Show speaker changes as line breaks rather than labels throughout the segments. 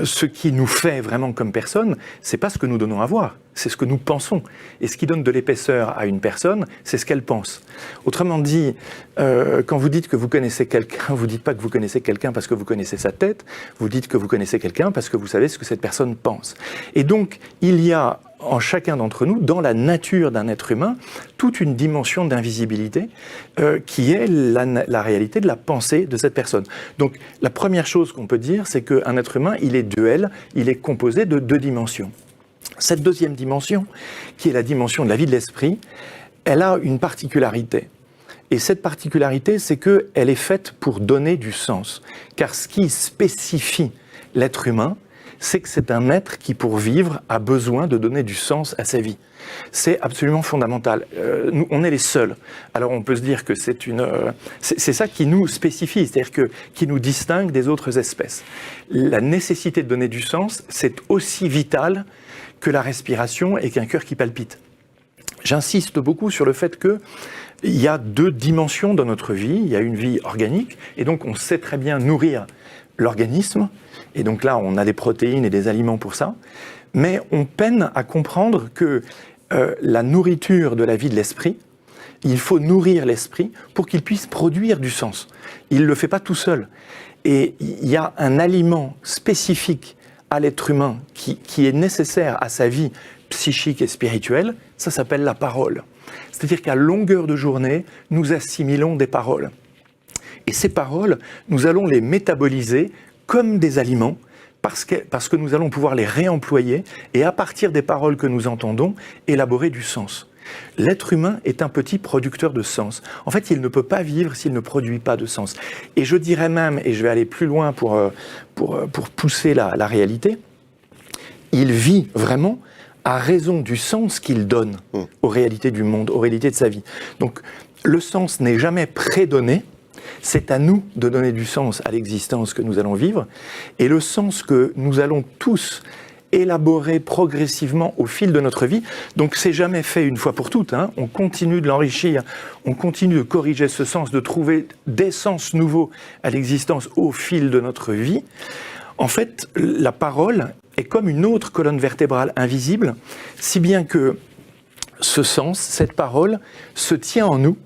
ce qui nous fait vraiment comme personne, c'est pas ce que nous donnons à voir, c'est ce que nous pensons. Et ce qui donne de l'épaisseur à une personne, c'est ce qu'elle pense. Autrement dit, quand vous dites que vous connaissez quelqu'un, vous dites pas que vous connaissez quelqu'un parce que vous connaissez sa tête, vous dites que vous connaissez quelqu'un parce que vous savez ce que cette personne pense. Et donc, il y a en chacun d'entre nous, dans la nature d'un être humain, toute une dimension d'invisibilité qui est la réalité de la pensée de cette personne. Donc, la première chose qu'on peut dire, c'est qu'un être humain, il est duel, il est composé de deux dimensions. Cette deuxième dimension, qui est la dimension de la vie de l'esprit, elle a une particularité. Et cette particularité, c'est qu'elle est faite pour donner du sens. Car ce qui spécifie l'être humain, c'est que c'est un être qui, pour vivre, a besoin de donner du sens à sa vie. C'est absolument fondamental. Nous, on est les seuls. Alors on peut se dire que c'est ça qui nous spécifie, c'est-à-dire qui nous distingue des autres espèces. La nécessité de donner du sens, c'est aussi vital que la respiration et qu'un cœur qui palpite. J'insiste beaucoup sur le fait qu'il y a deux dimensions dans notre vie. Il y a une vie organique, et donc on sait très bien nourrir l'organisme, et donc là on a des protéines et des aliments pour ça, mais on peine à comprendre que la nourriture de la vie de l'esprit, il faut nourrir l'esprit pour qu'il puisse produire du sens. Il ne le fait pas tout seul. Et il y a un aliment spécifique à l'être humain qui est nécessaire à sa vie psychique et spirituelle, ça s'appelle la parole. C'est-à-dire qu'à longueur de journée, nous assimilons des paroles. Et ces paroles, nous allons les métaboliser comme des aliments, parce que nous allons pouvoir les réemployer et à partir des paroles que nous entendons, élaborer du sens. L'être humain est un petit producteur de sens. En fait, il ne peut pas vivre s'il ne produit pas de sens. Et je dirais même, et je vais aller plus loin pour pousser la réalité, il vit vraiment à raison du sens qu'il donne aux réalités du monde, aux réalités de sa vie. Donc, le sens n'est jamais prédonné. C'est à nous de donner du sens à l'existence que nous allons vivre, et le sens que nous allons tous élaborer progressivement au fil de notre vie. Donc c'est jamais fait une fois pour toutes, hein. On continue de l'enrichir, on continue de corriger ce sens, de trouver des sens nouveaux à l'existence au fil de notre vie. En fait, la parole est comme une autre colonne vertébrale invisible, si bien que ce sens, cette parole, se tient en nous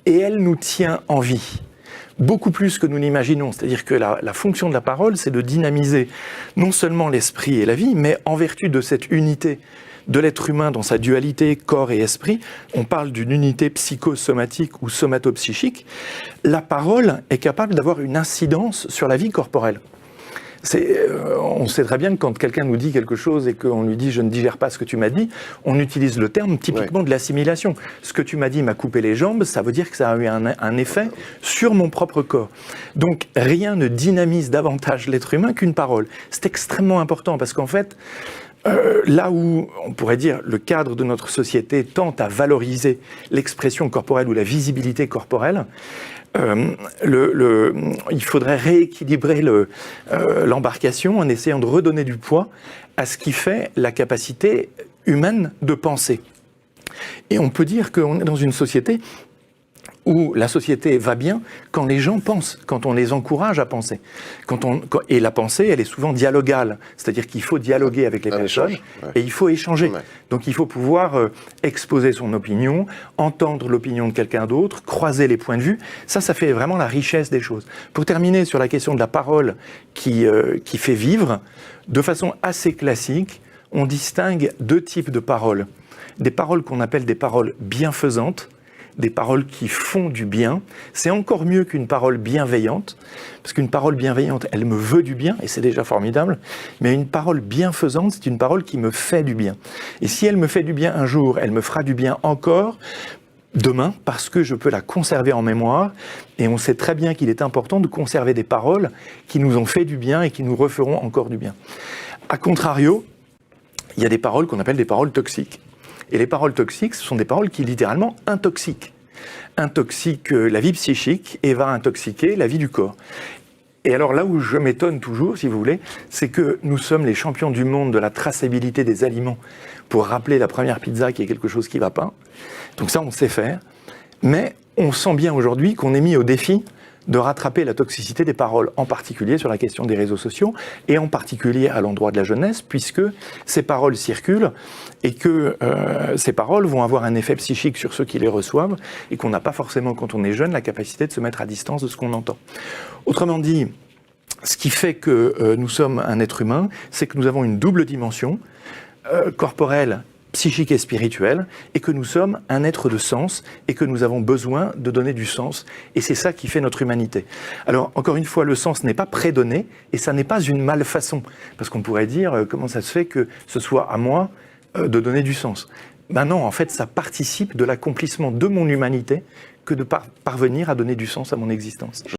et elle nous tient en vie. Beaucoup plus que nous n'imaginons. C'est-à-dire que la fonction de la parole, c'est de dynamiser non seulement l'esprit et la vie, mais en vertu de cette unité de l'être humain dans sa dualité corps et esprit, on parle d'une unité psychosomatique ou somatopsychique, la parole est capable d'avoir une incidence sur la vie corporelle. On sait très bien que quand quelqu'un nous dit quelque chose et qu'on lui dit « je ne digère pas ce que tu m'as dit », on utilise le terme typiquement de l'assimilation. Ce que tu m'as dit m'a coupé les jambes, ça veut dire que ça a eu un effet sur mon propre corps. Donc rien ne dynamise davantage l'être humain qu'une parole. C'est extrêmement important parce qu'en fait, là où, on pourrait dire, le cadre de notre société tend à valoriser l'expression corporelle ou la visibilité corporelle, il faudrait rééquilibrer l'embarcation en essayant de redonner du poids à ce qui fait la capacité humaine de penser. Et on peut dire qu'on est dans une société où la société va bien quand les gens pensent, quand on les encourage à penser. Et la pensée, elle est souvent dialogale, c'est-à-dire qu'il faut dialoguer avec les personnes et il faut échanger. Donc il faut pouvoir exposer son opinion, entendre l'opinion de quelqu'un d'autre, croiser les points de vue. Ça fait vraiment la richesse des choses. Pour terminer sur la question de la parole qui fait vivre, de façon assez classique, on distingue deux types de paroles. Des paroles qu'on appelle des paroles bienfaisantes, des paroles qui font du bien. C'est encore mieux qu'une parole bienveillante, parce qu'une parole bienveillante, elle me veut du bien, et c'est déjà formidable, mais une parole bienfaisante, c'est une parole qui me fait du bien. Et si elle me fait du bien un jour, elle me fera du bien encore demain, parce que je peux la conserver en mémoire, et on sait très bien qu'il est important de conserver des paroles qui nous ont fait du bien et qui nous referont encore du bien. A contrario, il y a des paroles qu'on appelle des paroles toxiques. Et les paroles toxiques, ce sont des paroles qui littéralement intoxiquent. Intoxiquent la vie psychique et va intoxiquer la vie du corps. Et alors là où je m'étonne toujours, si vous voulez, c'est que nous sommes les champions du monde de la traçabilité des aliments pour rappeler la première pizza qu'il y a quelque chose qui ne va pas. Donc ça, on sait faire. Mais on sent bien aujourd'hui qu'on est mis au défi de rattraper la toxicité des paroles, en particulier sur la question des réseaux sociaux, et en particulier à l'endroit de la jeunesse, puisque ces paroles circulent et que ces paroles vont avoir un effet psychique sur ceux qui les reçoivent, et qu'on n'a pas forcément, quand on est jeune, la capacité de se mettre à distance de ce qu'on entend. Autrement dit, ce qui fait que nous sommes un être humain, c'est que nous avons une double dimension, corporelle, psychique et spirituelle, et que nous sommes un être de sens, et que nous avons besoin de donner du sens. Et c'est ça qui fait notre humanité. Alors, encore une fois, le sens n'est pas prédonné, et ça n'est pas une malfaçon. Parce qu'on pourrait dire, comment ça se fait que ce soit à moi de donner du sens? Ben non, en fait, ça participe de l'accomplissement de mon humanité que de parvenir à donner du sens à mon existence.